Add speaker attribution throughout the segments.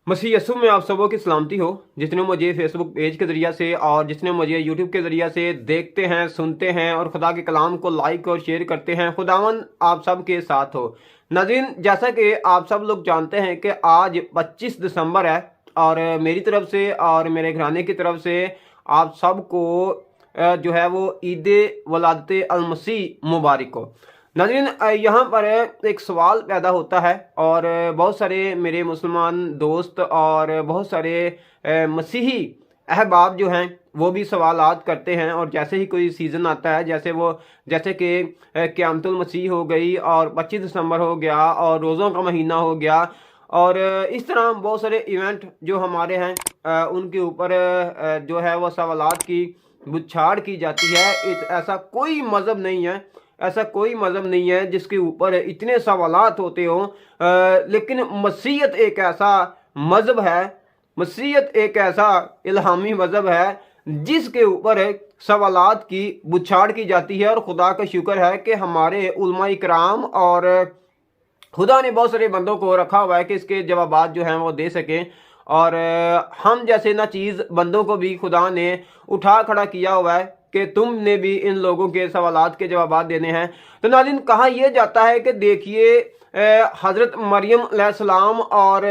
Speaker 1: मसीह यस्सु में आप सबों की सलामती हो। जितने मुझे फेसबुक पेज के ज़रिए से और जितने मुझे यूट्यूब के ज़रिए से देखते हैं, सुनते हैं और खुदा के कलाम को लाइक और शेयर करते हैं, खुदावन आप सब के साथ हो। नाज़रीन, जैसा कि आप सब लोग जानते हैं कि आज 25 दिसंबर है और मेरी तरफ से और मेरे घराने की तरफ से आप सबको जो है वो ईद वलादत अल मसीह मुबारक हो। नाज़रीन, यहाँ पर एक सवाल पैदा होता है और बहुत सारे मेरे मुसलमान दोस्त और बहुत सारे मसीही अहबाब जो हैं वो भी सवालात करते हैं। और जैसे ही कोई सीज़न आता है, जैसे कि क़यामतुल मसीह हो गई और 25 दिसंबर हो गया और रोज़ों का महीना हो गया और इस तरह बहुत सारे इवेंट जो हमारे हैं उनके ऊपर जो है वो सवालात की बुछाड़ की जाती है। ऐसा कोई मज़हब नहीं है, ऐसा कोई मज़हब नहीं है जिसके ऊपर इतने सवालात होते हों। लेकिन मसीहत एक ऐसा मज़हब है, मसीहत एक ऐसा इल्हामी मज़हब है जिसके ऊपर सवालात की बुछाड़ की जाती है। और खुदा का शुक्र है कि हमारे उलमा इकराम और खुदा ने बहुत सारे बंदों को रखा हुआ है कि इसके जवाबात जो हैं वो दे सकें। और हम जैसे ना चीज़ बंदों को भी खुदा ने उठा खड़ा किया हुआ है कि तुमने भी इन लोगों के सवालात के जवाबात देने हैं। तो नाज़रीन, कहा यह जाता है कि देखिए हज़रत मरियम अलैहिस्सलाम और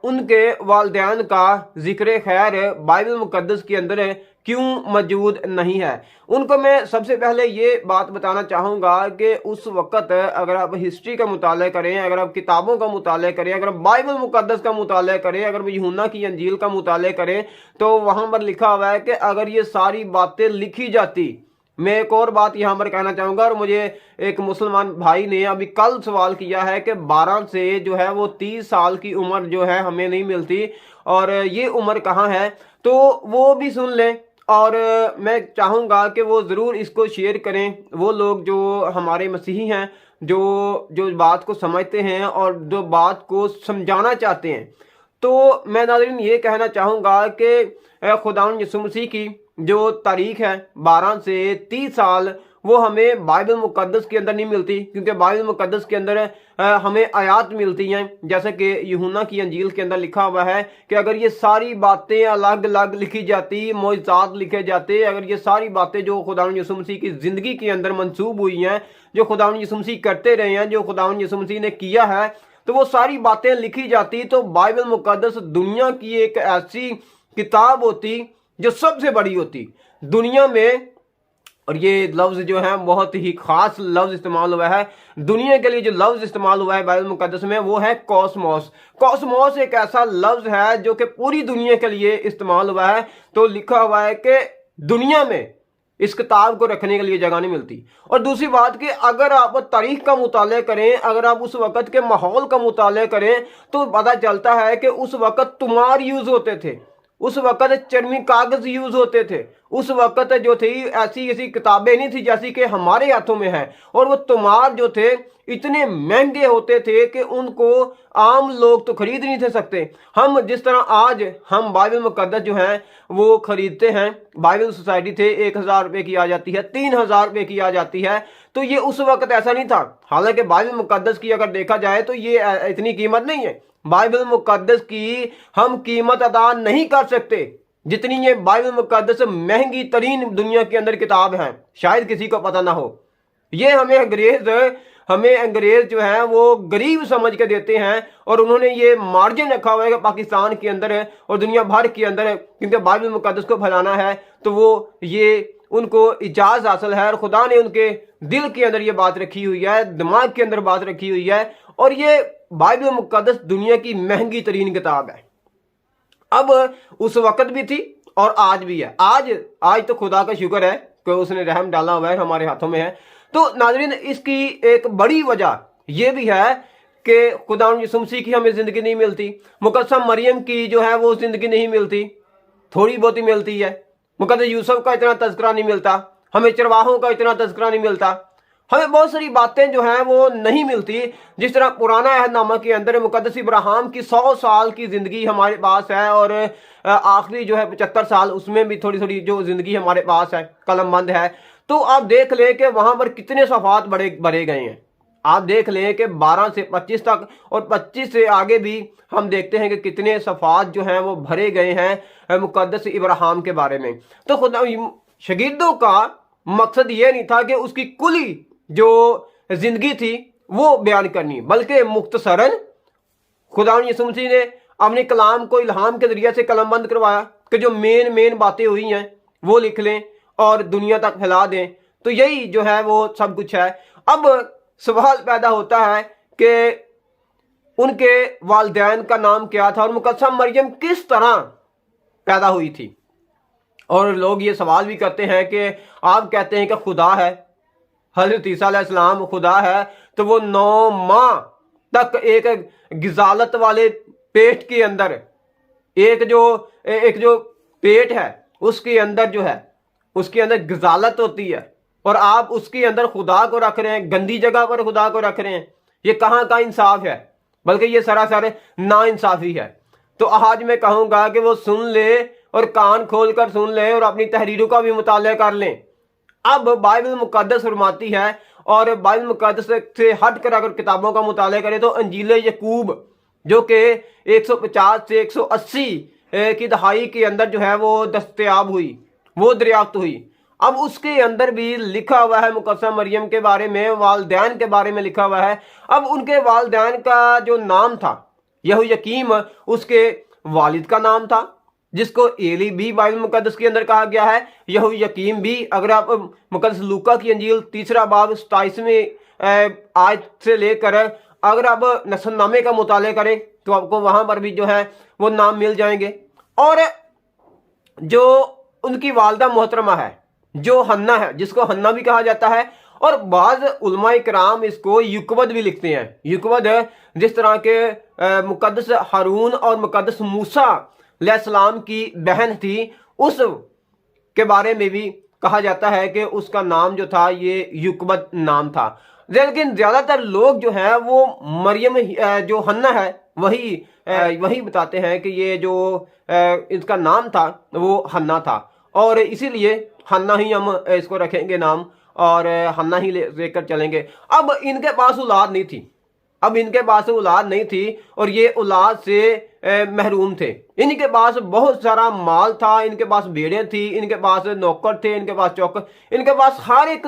Speaker 1: उनके वालिदैन का ज़िक्र खैर बाइबल मुक़द्दस के अंदर क्यों मौजूद नहीं है। उनको मैं सबसे पहले ये बात बताना चाहूँगा कि उस वक़्त अगर आप हिस्ट्री का मुताला करें, अगर आप किताबों का मुताला करें, अगर बाइबल मुक़द्दस का मुताला करें, अगर यूहन्ना की अंजील का मुताला करें, तो वहाँ पर लिखा हुआ है कि अगर ये सारी बातें लिखी जाती। मैं एक और बात यहाँ पर कहना चाहूँगा, और मुझे एक मुसलमान भाई ने अभी कल सवाल किया है कि 12 से जो है वो 30 साल की उम्र जो है हमें नहीं मिलती और ये उम्र कहाँ है, तो वो भी सुन लें। और मैं चाहूँगा कि वो ज़रूर इसको शेयर करें, वो लोग जो हमारे मसीही हैं, जो बात को समझते हैं और जो बात को समझाना चाहते हैं। तो मैं नाज़रीन ये कहना चाहूँगा कि खुदावंद यीशु मसीह की जो तारीख है 12 से 30 साल, वो हमें बाइबल मुक़द्दस के अंदर नहीं मिलती, क्योंकि बाइबल मुक़द्दस के अंदर हमें आयात मिलती हैं। जैसे कि यूहन्ना की अंजील के अंदर लिखा हुआ है कि अगर ये सारी बातें अलग अलग लिखी जाती, मौजज़ात लिखे जाते, अगर ये सारी बातें जो खुदावंद यीशु मसीह की ज़िंदगी के अंदर मंसूब हुई हैं, जो खुदावंद यीशु मसीह करते रहे हैं, जो खुदावंद यीशु मसीह ने किया है, तो वो सारी बातें लिखी जाती, तो बाइबल मुक़द्दस दुनिया की एक ऐसी किताब होती जो सबसे बड़ी होती दुनिया में। और ये लफ्ज़ जो है बहुत ही ख़ास लफ्ज़ इस्तेमाल हुआ है दुनिया के लिए। जो लफ्ज़ इस्तेमाल हुआ है बाइबल मुक़द्दस में वो है कॉस्मोस। कॉस्मोस एक ऐसा लफ्ज़ है जो कि पूरी दुनिया के लिए इस्तेमाल हुआ है। तो लिखा हुआ है कि दुनिया में इस किताब को रखने के लिए जगह नहीं मिलती। और दूसरी बात कि अगर आप तारीख का मुताला करें, अगर आप उस वक़्त के माहौल का मुताला करें, तो पता चलता है कि उस वक़्त तुमार यूज़ होते थे, उस वक़्त चरमी कागज़ यूज़ होते थे, उस वक़्त जो थी ऐसी किताबें नहीं थी जैसी कि हमारे हाथों में है। और वो तुमार जो थे इतने महंगे होते थे कि उनको आम लोग तो खरीद नहीं थे सकते। हम जिस तरह आज हम बाइबल मुक़द्दस जो है वो खरीदते हैं, बाइबल सोसाइटी थे 1000 रुपये की आ जाती है, 3000 रुपये की आ जाती है, तो ये उस वक़्त ऐसा नहीं था। हालांकि बाइबल मुक़द्दस की अगर देखा जाए तो ये इतनी कीमत नहीं है। बाइबल मुक़द्दस की हम कीमत अदा नहीं कर सकते जितनी ये बाइबल मुक़द्दस महंगी तरीन दुनिया के अंदर किताब है, शायद किसी को पता ना हो। ये हमें अंग्रेज जो है वो गरीब समझ के देते हैं और उन्होंने ये मार्जिन रखा हुआ है कि पाकिस्तान के अंदर और दुनिया भर के अंदर क्योंकि बाइबल मुक़द्दस को फैलाना है, तो वो ये उनको इजाज़त हासिल है और खुदा ने उनके दिल के अंदर ये बात रखी हुई है, दिमाग के अंदर बात रखी हुई है। और ये बाइबल मुक़द्दस दुनिया की महंगी तरीन किताब है। अब उस वक़्त भी थी और आज भी है। आज तो खुदा का शुक्र है कि उसने रहम डाला हुआ है, हमारे हाथों में है। तो नाज़रीन, इसकी एक बड़ी वजह यह भी है कि खुदावंद यीशु मसीह की हमें ज़िंदगी नहीं मिलती, मुक़द्दस मरियम की जो है वो ज़िंदगी नहीं मिलती, थोड़ी बहुत ही मिलती है। मुक़द्दस यूसुफ का इतना तज़किरा नहीं मिलता, हमें चरवाहों का इतना तज़किरा नहीं मिलता, हमें बहुत सारी बातें जो हैं वो नहीं मिलती। जिस तरह पुराना अहदनामा के अंदर मुक़द्दस इब्राहिम की 100 साल की ज़िंदगी हमारे पास है और आखिरी जो है 75 साल उसमें भी थोड़ी थोड़ी जो ज़िंदगी हमारे पास है कलमबंद है। तो आप देख लें कि वहाँ पर कितने सफ़ात भरे गए हैं। आप देख लें कि 12 से 25 तक और 25 से आगे भी हम देखते हैं कि कितने सफ़ात जो हैं वो भरे गए हैं मुक़द्दस इब्राहिम के बारे में। तो खुदा शागिर्दों का मकसद ये नहीं था कि उसकी कुली जो ज़िंदगी थी वो बयान करनी, बल्कि मुख्तसरन खुदा यीशु मसीह ने अपने कलाम को इल्हाम के ज़रिए से कलमबंद करवाया कि जो मेन बातें हुई हैं वो लिख लें और दुनिया तक फैला दें। तो यही जो है वो सब कुछ है। अब सवाल पैदा होता है कि उनके वालिदैन का नाम क्या था और मुकद्दसा मरियम किस तरह पैदा हुई थी। और लोग ये सवाल भी करते हैं कि आप कहते हैं कि खुदा है, हज़रत ईसा अलैहिस्सलाम खुदा है, तो वो 9 माह तक एक गिजालत वाले पेट के अंदर एक जो पेट है उसके अंदर जो है उसके अंदर गिजालत होती है और आप उसके अंदर खुदा को रख रहे हैं, गंदी जगह पर खुदा को रख रहे हैं। ये कहाँ का इंसाफ है, बल्कि ये सरासर नाइंसाफी है। तो आज मैं कहूँगा कि वो सुन ले और कान खोल कर सुन ले और अपनी तहरीरों का भी मुताला कर लें। अब बाइबल मुकद्दस फरमाती है, और बाइबल मुकद्दस से हट कर अगर किताबों का मुताला करें तो अंजील यकूब जो कि 150 से 180 की दहाई के अंदर जो है वो दस्तयाब हुई, वो दरियाफ्त हुई। अब उसके अंदर भी लिखा हुआ है मुकद्दसा मरियम के बारे में, वालिदैन के बारे में लिखा हुआ है। अब उनके वालिदैन का जो नाम था यहोयकीम, उसके वालिद का नाम था जिसको एली भी बाइबल मुकद्दस के अंदर कहा गया है, यहोयकीम भी। अगर आप मुकद्दस लूका की अंजील 3 बाब 27वें आयत से लेकर अगर आप नसलनामे का मुताले करें तो आपको वहां पर भी जो है वो नाम मिल जाएंगे। और जो उनकी वालदा मोहतरमा है जो हन्ना है, जिसको हन्ना भी कहा जाता है, और बाज़ उलमा इकराम इसको युकबद भी लिखते हैं। युकबद जिस तरह के मुकद्दस हारून और मुकद्दस मूसा अलैहिस्सलाम की बहन थी, उस के बारे में भी कहा जाता है कि उसका नाम जो था ये युकबद नाम था। लेकिन ज़्यादातर लोग जो है वो मरियम जो हन्ना है वही बताते हैं कि ये जो इसका नाम था वो हन्ना था, और इसीलिए हन्ना ही हम इसको रखेंगे नाम और हन्ना ही लेकर चलेंगे। अब इनके पास औलाद नहीं थी और ये औलाद से महरूम थे। इनके पास बहुत सारा माल था, इनके पास भेड़ें थी, इनके पास नौकर थे, इनके पास चौकर, इनके पास हर एक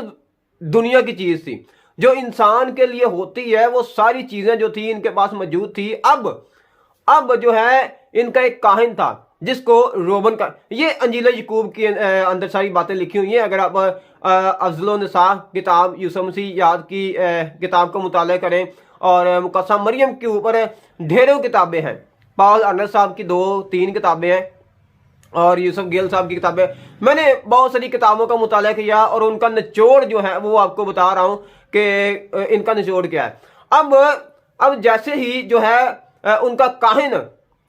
Speaker 1: दुनिया की चीज़ थी जो इंसान के लिए होती है। वो सारी चीज़ें जो थी इनके पास मौजूद थी। अब जो है इनका एक काहिन था जिसको रोबन का, ये अंजील यकूब के अंदर सारी बातें लिखी हुई हैं। अगर आप अफ़ज़ल निसा किताब यूसुफ मसीह याद की किताब का मुताला करें, और मुकद्दसा मरियम के ऊपर ढेरों किताबें हैं। पॉल अर्नस्ट साहब की 2-3 किताबें हैं और यूसुफ गेल साहब की किताबें। मैंने बहुत सारी किताबों का मुताला किया और उनका निचोड़ जो है वो आपको बता रहा हूँ कि इनका निचोड़ क्या है। अब जैसे ही जो है उनका काहिन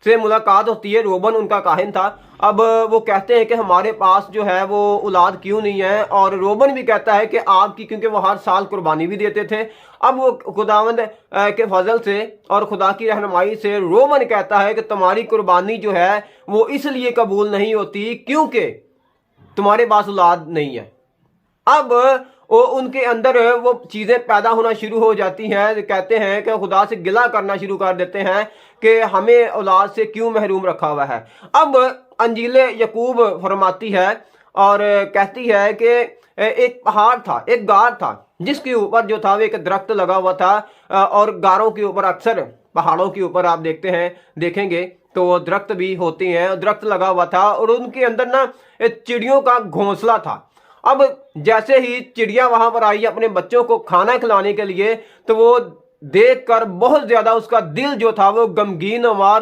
Speaker 1: से मुलाकात होती है, रोबन उनका काहिन था। अब वो कहते हैं कि हमारे पास जो है वो औलाद क्यों नहीं है, और रोबन भी कहता है कि आपकी, क्योंकि वो हर साल कुर्बानी भी देते थे। अब वो खुदावंद के फजल से और खुदा की रहनुमाई से रोबन कहता है कि तुम्हारी कुर्बानी जो है वो इसलिए कबूल नहीं होती क्योंकि तुम्हारे पास औलाद नहीं है। अब वो उनके अंदर वो चीज़ें पैदा होना शुरू हो जाती हैं। कहते हैं कि खुदा से गिला करना शुरू कर देते हैं कि हमें औलाद से क्यों महरूम रखा हुआ है। अब अंजील यकूब फरमाती है और कहती है कि एक पहाड़ था, एक गार था, जिसके ऊपर जो था वो एक दरख्त लगा हुआ था। और गारों के ऊपर, अक्सर पहाड़ों के ऊपर आप देखेंगे तो दरख्त भी होते हैं, दरख्त लगा हुआ था और उनके अंदर ना चिड़ियों का घोंसला था। अब जैसे ही चिड़िया वहां पर आई अपने बच्चों को खाना खिलाने के लिए, तो वो देखकर बहुत ज्यादा उसका दिल जो था वो गमगीन हुआ।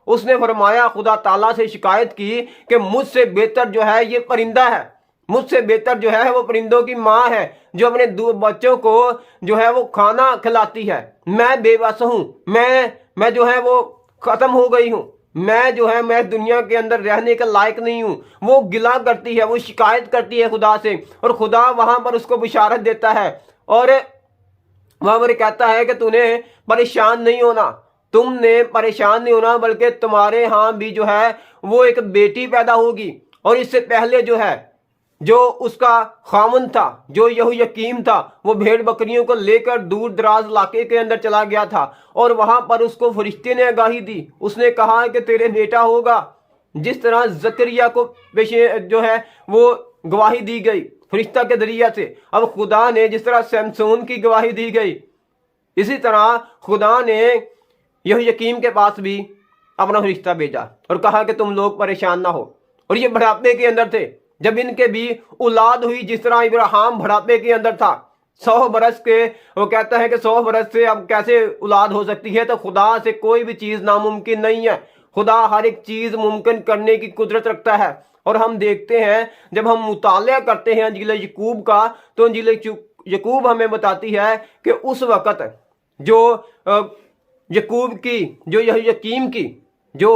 Speaker 1: उसने फरमाया, खुदा ताला से शिकायत की कि मुझसे बेहतर जो है ये परिंदा है, मुझसे बेहतर जो है वो परिंदों की माँ है जो अपने बच्चों को जो है वो खाना खिलाती है। मैं बेबस हूँ, मैं जो है वो खत्म हो गई हूँ, मैं दुनिया के अंदर रहने के लायक नहीं हूँ। वो गिला करती है, वो शिकायत करती है खुदा से, और खुदा वहां पर उसको बिशारत देता है और वहां पर कहता है कि तुमने परेशान नहीं होना, बल्कि तुम्हारे यहाँ भी जो है वो एक बेटी पैदा होगी। और इससे पहले जो है जो उसका खामन था, जो यहोयाकीम था, वो भेड़ बकरियों को लेकर दूर दराज इलाके के अंदर चला गया था और वहां पर उसको फरिश्ते ने आगाही दी। उसने कहा कि तेरे बेटा होगा। जिस तरह जकरिया को जो है वो गवाही दी गई फरिश्ता के जरिया से, अब खुदा ने जिस तरह सैमसून की गवाही दी गई, इसी तरह खुदा ने यहोयाकीम के पास भी अपना फरिश्ता भेजा और कहा कि तुम लोग परेशान ना हो। और ये बुढ़ापे के अंदर थे, जब इनके भी औलाद हुई, जिस तरह इब्राहिम बुढ़ापे के अंदर था 100 बरस के, वो कहता है कि 100 बरस से अब कैसे औलाद हो सकती है। तो खुदा से कोई भी चीज नामुमकिन नहीं है। खुदा हर एक चीज मुमकिन करने की कुदरत रखता है। और हम देखते हैं, जब हम मुताला करते हैं अंजील यकूब का, तो अंजील यकूब हमें बताती है कि उस वक़्त जो यकूब की, जो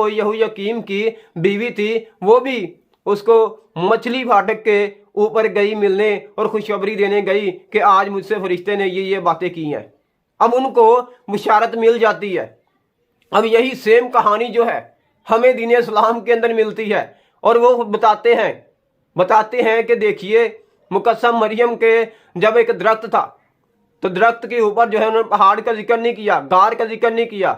Speaker 1: यहोयाकीम की बीवी थी, वो भी उसको मछली फाटक के ऊपर गई मिलने और खुशखबरी देने गई कि आज मुझसे फरिश्ते ने ये बातें की हैं। अब उनको बुशारत मिल जाती है। अब यही सेम कहानी जो है हमें दीन इस्लाम के अंदर मिलती है और वो बताते हैं कि देखिए, मुकस्सम मरियम के जब एक दरख्त था, तो दरख्त के ऊपर जो है उन्होंने पहाड़ का जिक्र नहीं किया, गार का जिक्र नहीं किया।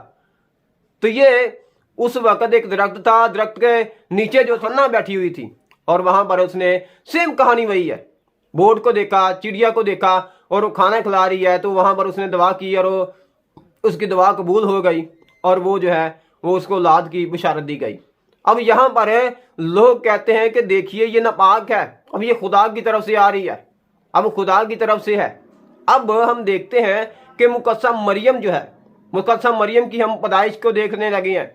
Speaker 1: तो ये उस वक्त एक दरख्त था, दरख्त के नीचे जो सन्ना बैठी हुई थी और वहां पर उसने सेम कहानी वही है, बोर्ड को देखा, चिड़िया को देखा और वो खाना खिला रही है, तो वहां पर उसने दुआ की और उसकी दुआ कबूल हो गई और वो जो है वो उसको औलाद की बशारत दी गई। अब यहाँ पर लोग कहते हैं कि देखिए ये नापाक है, अब ये खुदा की तरफ से आ रही है, अब खुदा की तरफ से है। अब हम देखते हैं कि मुकस्सम मरियम जो है, मुकस्सम मरियम की हम पैदाइश को देखने लगे हैं।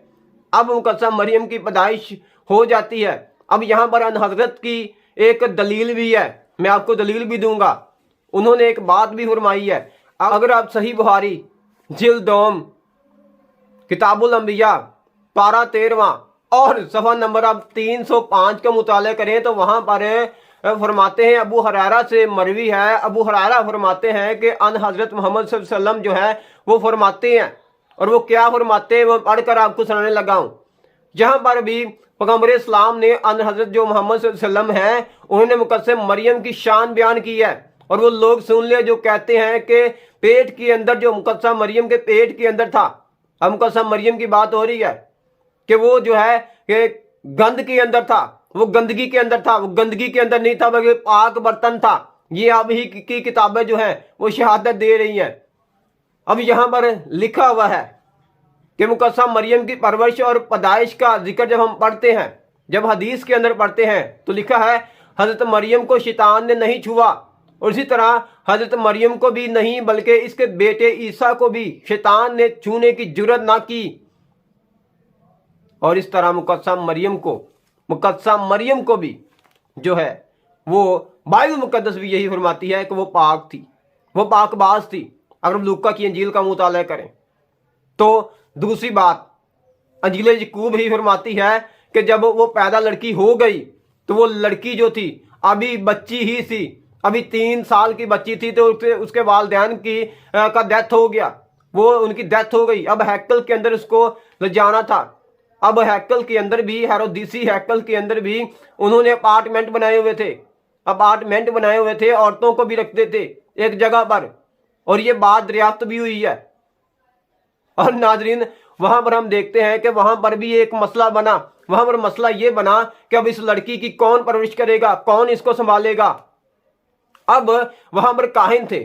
Speaker 1: अब मुकस्सम मरियम की पैदाइश हो जाती है। अब यहाँ पर अन हजरत की एक दलील भी है, मैं आपको दलील भी दूंगा। उन्होंने एक बात भी फरमाई है। अगर आप सही बुखारी जिल्दोम किताबुल अंबिया पारा 13वां और सफ़ा नंबर आप 305 का मुताला करें, तो वहां पर फरमाते हैं, अबू हुरैरा से मरवी है, अबू हुरैरा फरमाते हैं कि अन हजरत मोहम्मद सल्लल्लाहु अलैहि वसल्लम जो है वो फरमाते हैं, और वो क्या फरमाते हैं वो पढ़कर आपको सुनाने लगा हूं। जहां पर भी पैगंबर इस्लाम ने अन हजरत जो मोहम्मद सल्लल्लाहु अलैहि वसल्लम है, उन्होंने मुकस्सम मरियम की शान बयान की है। और वो लोग सुन ले जो कहते हैं कि पेट के अंदर, जो मुकस्सम मरियम के पेट के अंदर था, अब मुकस्सम मरियम की बात हो रही है कि वो जो है कि गंद के अंदर था, वो गंदगी के अंदर था, वो गंदगी के अंदर नहीं था बल्कि पाक बर्तन था। ये अब ही की किताबें जो है वो शहादत दे रही हैं। अब यहाँ पर लिखा हुआ है कि मुकस्सम मरियम की परवरिश और पैदाइश का जिक्र जब हम पढ़ते हैं, जब हदीस के अंदर पढ़ते हैं, तो लिखा है हजरत मरियम को शैतान ने नहीं छुआ, और इसी तरह हजरत मरियम को भी नहीं बल्कि इसके बेटे ईसा को भी शैतान ने छूने की जुर्रत ना की। और इस तरह मुकस्सम मरियम को भी जो है वो बाइबल मुकद्दस भी यही फरमाती है कि वो पाक थी, वो पाकबाज थी। अगर लूका की अंजील का मुताला करें तो दूसरी बात अंजील यकूब ही फरमाती है कि जब वो पैदा लड़की हो गई, तो वो लड़की जो थी अभी बच्ची ही थी, अभी 3 साल की बच्ची थी, तो उसके वालिदैन की का डेथ हो गया, वो उनकी डेथ हो गई। अब हैकल के अंदर उसको ले जाना था। अब हैकल के अंदर भी, हेरोदीसी हैकल के अंदर भी उन्होंने अपार्टमेंट बनाए हुए थे, औरतों को भी रखते थे एक जगह पर, और ये बात दरियाफ्त भी हुई है। और नाजरीन, वहां पर हम देखते हैं कि वहां पर भी एक मसला बना। वहां पर मसला ये बना कि अब इस लड़की की कौन परवरिश करेगा, कौन इसको संभालेगा। अब वहां पर काहिन थे।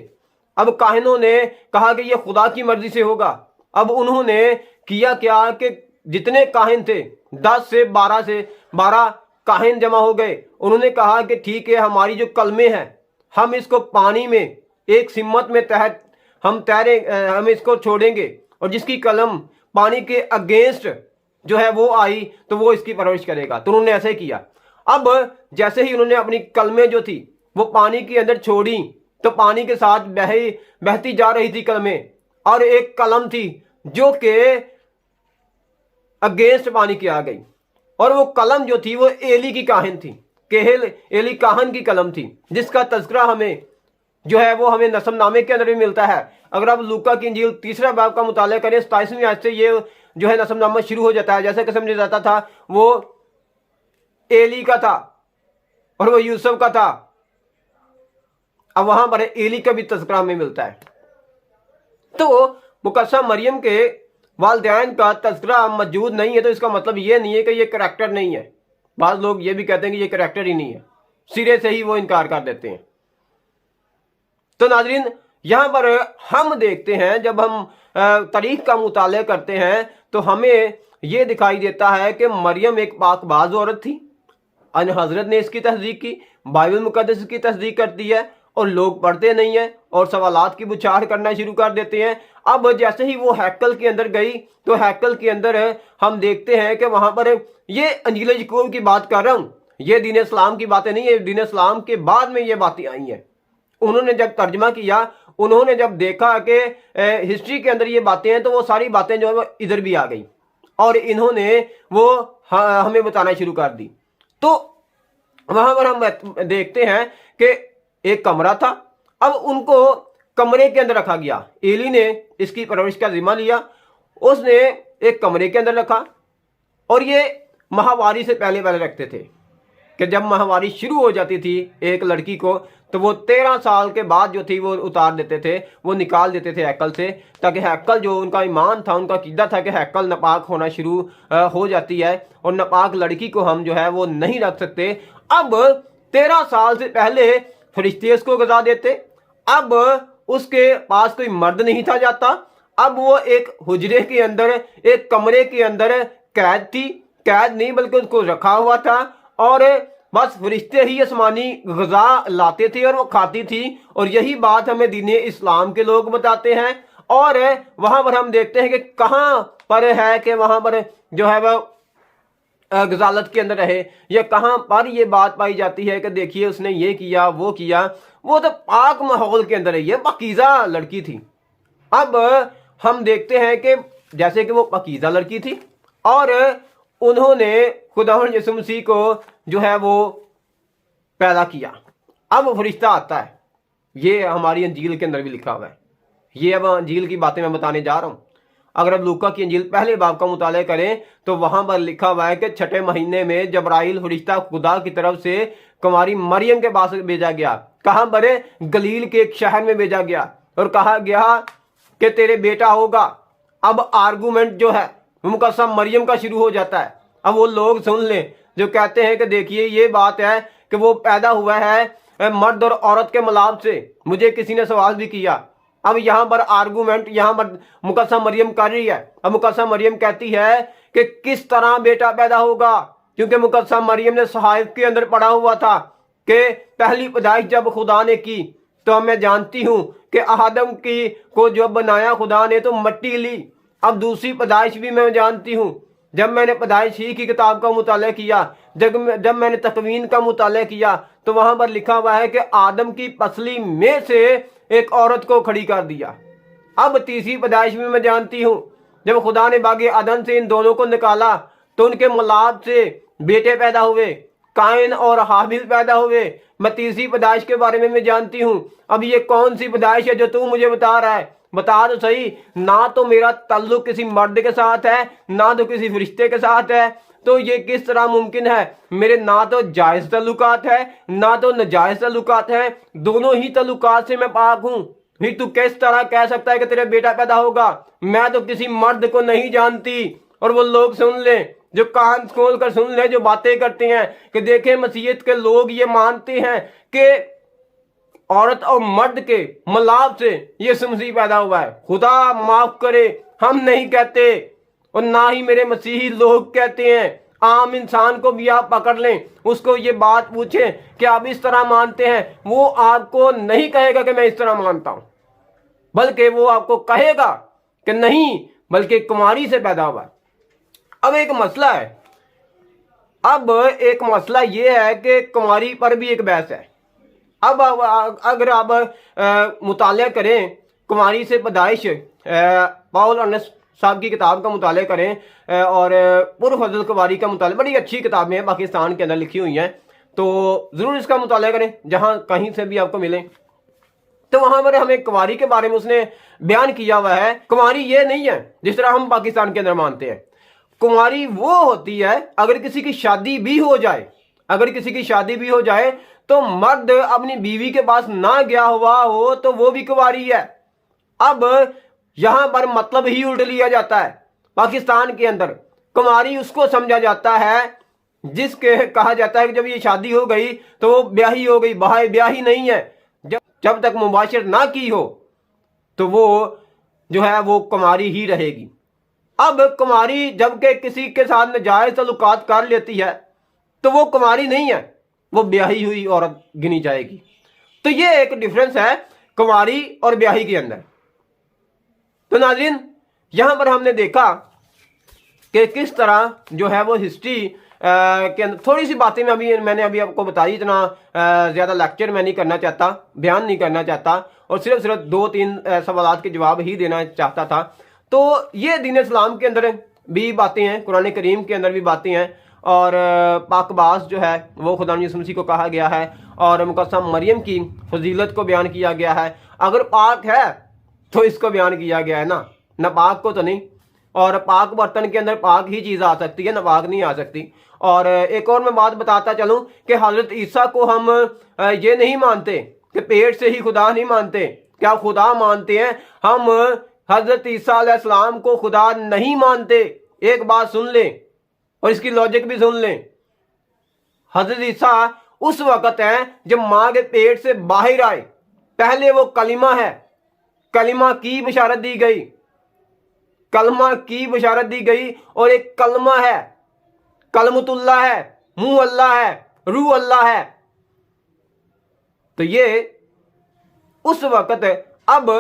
Speaker 1: अब काहिनों ने कहा कि ये खुदा की मर्जी से होगा। अब उन्होंने किया क्या कि जितने काहिन थे 10 से 12 काहिन जमा हो गए। उन्होंने कहा कि ठीक है, हमारी जो कलमे हैं हम इसको पानी में एक सिम्मत में तहत हम इसको छोड़ेंगे, और जिसकी कलम पानी के अगेंस्ट जो है वो आई तो वो इसकी परवरिश करेगा। तो उन्होंने ऐसे किया। अब जैसे ही उन्होंने अपनी कलमें जो थी वो पानी के अंदर छोड़ी, तो पानी के साथ बहती जा रही थी कलमें, और एक कलम थी जो कि अगेंस्ट पानी के आ गई, और वो कलम जो थी वो एली की काहिन थी, एली काहन की कलम थी, जिसका तज़किरा हमें जो है वो हमें नसमनामे के अंदर भी मिलता है। अगर आप लूका की इंजील 3 बाब का मुताला करें, 27वीं आयत से ये जो है नसमनामा शुरू हो जाता है। जैसे कि समझा जाता था वो एली का था, और वो यूसुफ का था। अब वहां पर एली का भी तज़किरा हमें मिलता है। तो मुकद्दसा मरियम के वालिदैन का तज़किरा मौजूद नहीं है तो इसका मतलब ये नहीं है कि ये करैक्टर नहीं है। बाज़ लोग ये भी कहते हैं कि ये करैक्टर ही नहीं है, सिरे से ही वो इनकार कर देते हैं। तो नाज़रीन, यहाँ पर हम देखते हैं, जब हम तारीख का मुताला करते हैं तो हमें ये दिखाई देता है कि मरियम एक पाकबाज औरत थी। अन हज़रत ने इसकी तस्दीक की, बाइबल मुकद्दस की तस्दीक करती है, और लोग पढ़ते नहीं हैं और सवालात की बुछाड़ करना शुरू कर देते हैं। अब जैसे ही वो हैकल के अंदर गई तो हैकल के अंदर हम देखते हैं कि वहाँ पर ये अंजील याकूब की बात कर रहा हूँ, ये दीन इस्लाम की बातें नहीं है, दीन इस्लाम के बाद में ये बातें आई हैं। उन्होंने जब तर्जमा किया, उन्होंने जब देखा कि हिस्ट्री के अंदर ये बातें हैं, तो वो सारी बातें जो है वो इधर भी आ गई और इन्होंने वो हमें बताना शुरू कर दी। तो वहां पर हम देखते हैं कि एक कमरा था, अब उनको कमरे के अंदर रखा गया। एली ने इसकी परवरिश का जिम्मा लिया, उसने एक कमरे के अंदर रखा। और ये माहवारी से पहले रखते थे कि जब माहवारी शुरू हो जाती थी एक लड़की को, तो वो 13 साल के बाद जो थी वो उतार देते थे, वो निकाल देते थे हैकल से, ताकि हैकल जो उनका ईमान था, उनका कीदा था कि हैकल नापाक होना शुरू हो जाती है और नापाक लड़की को हम जो है वो नहीं रख सकते। अब 13 साल से पहले फरिश्ते उसको गजा देते। अब उसके पास कोई मर्द नहीं था जाता। अब वो एक हुजरे के अंदर, एक कमरे के अंदर कैद थी, कैद नहीं बल्कि उसको रखा हुआ था, और बस फरिश्ते ही आसमानी गजा लाते थे और वो खाती थी। और यही बात हमें दीन इस्लाम के लोग बताते हैं। और वहां पर हम देखते हैं कि कहां पर है कि वहां पर जो है वह गजालत के अंदर रहे, या कहां पर ये बात पाई जाती है कि देखिए उसने ये किया वो किया। वो तो पाक माहौल के अंदर है, ये पाकीज़ा लड़की थी। अब हम देखते हैं कि जैसे कि वो पाकीज़ा लड़की थी और उन्होंने खुदावंद यीशु मसीह को जो है वो पैदा किया। अब फरिश्ता आता है, ये हमारी अंजील के अंदर भी लिखा हुआ है। ये अब अंजील की बातें मैं बताने जा रहा हूँ। अगर अब लूका की अंजील पहले बाब का मुताला करें तो वहां पर लिखा हुआ है कि 6ठे महीने में जबराइल फरिश्ता खुदा की तरफ से कुंवारी मरियम के पास भेजा गया। कहां पर? गलील के एक शहर में भेजा गया और कहा गया कि तेरे बेटा होगा। अब आर्गूमेंट जो है मुकद्दसा मरियम का शुरू हो जाता है। अब वो लोग सुन लें जो कहते हैं कि देखिए ये बात है कि वो पैदा हुआ है मर्द और औरत के मिलाप से। मुझे किसी ने सवाल भी किया। अब यहाँ पर आर्गूमेंट यहाँ पर मुकद्दसा मरियम कर रही है। अब मुकद्दसा मरियम कहती है कि किस तरह बेटा पैदा होगा, क्योंकि मुकद्दसा मरियम ने सहाइफ के अंदर पढ़ा हुआ था कि पहली पैदाइश जब खुदा ने की तो मैं जानती हूँ कि आदम की को जब बनाया खुदा ने तो मिट्टी ली। अब दूसरी पैदाइश भी मैं जानती हूँ, जब मैंने पैदाइश ही की किताब का मुताला किया, जब मैंने तकवीन का मुताला किया तो वहां पर लिखा हुआ है कि आदम की पसली में से एक औरत को खड़ी कर दिया। अब तीसरी पैदाइश भी मैं जानती हूँ, जब खुदा ने बागे अदन से इन दोनों को निकाला तो उनके मिलाप से बेटे पैदा हुए, कायन और हाबिल पैदा हुए। मैं तीसरी पैदाइश के बारे में मैं जानती हूँ। अब ये कौन सी पैदाइश है जो तू मुझे बता रहा है? बता तो सही। ना तो मेरा ताल्लुक किसी मर्द के साथ है, ना तो किसी फरिश्ते के साथ है, तो ये किस तरह मुमकिन है? मेरे ना तो जायज तल्लुकात है ना तो नाजायज तल्लुकात है, दोनों ही तल्लुकात से मैं पाक हूँ। फिर तू किस तरह कह सकता है कि तेरा बेटा पैदा होगा? मैं तो किसी मर्द को नहीं जानती। और वो लोग सुन ले, जो कान खोल कर सुन ले, जो बातें करते हैं कि देखें मसीहत के लोग ये मानते हैं कि औरत और मर्द के मिलाप से यीशु मसीह पैदा हुआ है। खुदा माफ करे, हम नहीं कहते और ना ही मेरे मसीही लोग कहते हैं। आम इंसान को भी आप पकड़ लें, उसको ये बात पूछें कि आप इस तरह मानते हैं, वो आपको नहीं कहेगा कि मैं इस तरह मानता हूं, बल्कि वो आपको कहेगा कि नहीं, बल्कि कुमारी से पैदा हुआ। अब एक मसला है, अब एक मसला ये है कि कुमारी पर भी एक बहस है। अब अगर आप मुताला करें कुमारी से पैदाइश, पाउल अर्नेस्ट साहब की किताब का मुताला करें और पुरफजल कुमारी का मुताला, बड़ी अच्छी किताबें हैं, पाकिस्तान के अंदर लिखी हुई हैं, तो ज़रूर इसका मुताला करें जहां कहीं से भी आपको मिले। तो वहां पर हमें कुमारी के बारे में उसने बयान किया हुआ है। कुमारी ये नहीं है जिस तरह हम पाकिस्तान के अंदर मानते हैं। कुमारी वो होती है अगर किसी की शादी भी हो जाए, اگر کسی کی شادی بھی ہو جائے تو مرد اپنی بیوی کے پاس نہ گیا ہوا ہو تو وہ بھی کنواری ہے۔ اب یہاں پر مطلب ہی الٹ لیا جاتا ہے۔ پاکستان کے اندر کنواری اس کو سمجھا جاتا ہے جس کے کہا جاتا ہے کہ جب یہ شادی ہو گئی تو وہ بیاہی ہو گئی، بیاہی نہیں ہے، جب تک مباشرت نہ کی ہو تو وہ جو ہے وہ کنواری ہی رہے گی۔ اب کنواری جب کہ کسی کے ساتھ ناجائز تعلقات کر لیتی ہے تو وہ کنواری نہیں ہے، وہ بیاہی ہوئی عورت گنی جائے گی۔ تو یہ ایک ڈیفرنس ہے کنواری اور بیاہی کے اندر۔ تو ناظرین، یہاں پر ہم نے دیکھا کہ کس طرح جو ہے وہ ہسٹری کے اندر تھوڑی سی باتیں میں نے ابھی آپ کو بتائی، اتنا زیادہ لیکچر میں نہیں کرنا چاہتا، بیان نہیں کرنا چاہتا، اور صرف 2-3 سوالات کے جواب ہی دینا چاہتا تھا۔ تو یہ دین اسلام کے اندر بھی باتیں ہیں، قرآن کریم کے اندر بھی باتیں ہیں، اور پاک باز جو ہے وہ خدا یسوع مسیح کو کہا گیا ہے، اور مقدسہ مریم کی فضیلت کو بیان کیا گیا ہے۔ اگر پاک ہے تو اس کو بیان کیا گیا ہے نا، ناپاک کو تو نہیں۔ اور پاک برتن کے اندر پاک ہی چیز آ سکتی ہے، ناپاک نہیں آ سکتی۔ اور ایک اور میں بات بتاتا چلوں کہ حضرت عیسیٰ کو ہم یہ نہیں مانتے کہ پیٹ سے ہی خدا نہیں مانتے، کیا خدا مانتے ہیں؟ ہم حضرت عیسیٰ علیہ السلام کو خدا نہیں مانتے۔ ایک بات سن لیں اور اس کی لاجک بھی سن لیں۔ حضرت عیسیٰ اس وقت ہے جب ماں کے پیٹ سے باہر آئے، پہلے وہ کلمہ ہے، کلمہ کی بشارت دی گئی، کلمہ کی بشارت دی گئی، اور ایک کلمہ ہے، کلمت اللہ ہے، منہ اللہ ہے، روح اللہ ہے۔ تو یہ اس وقت اب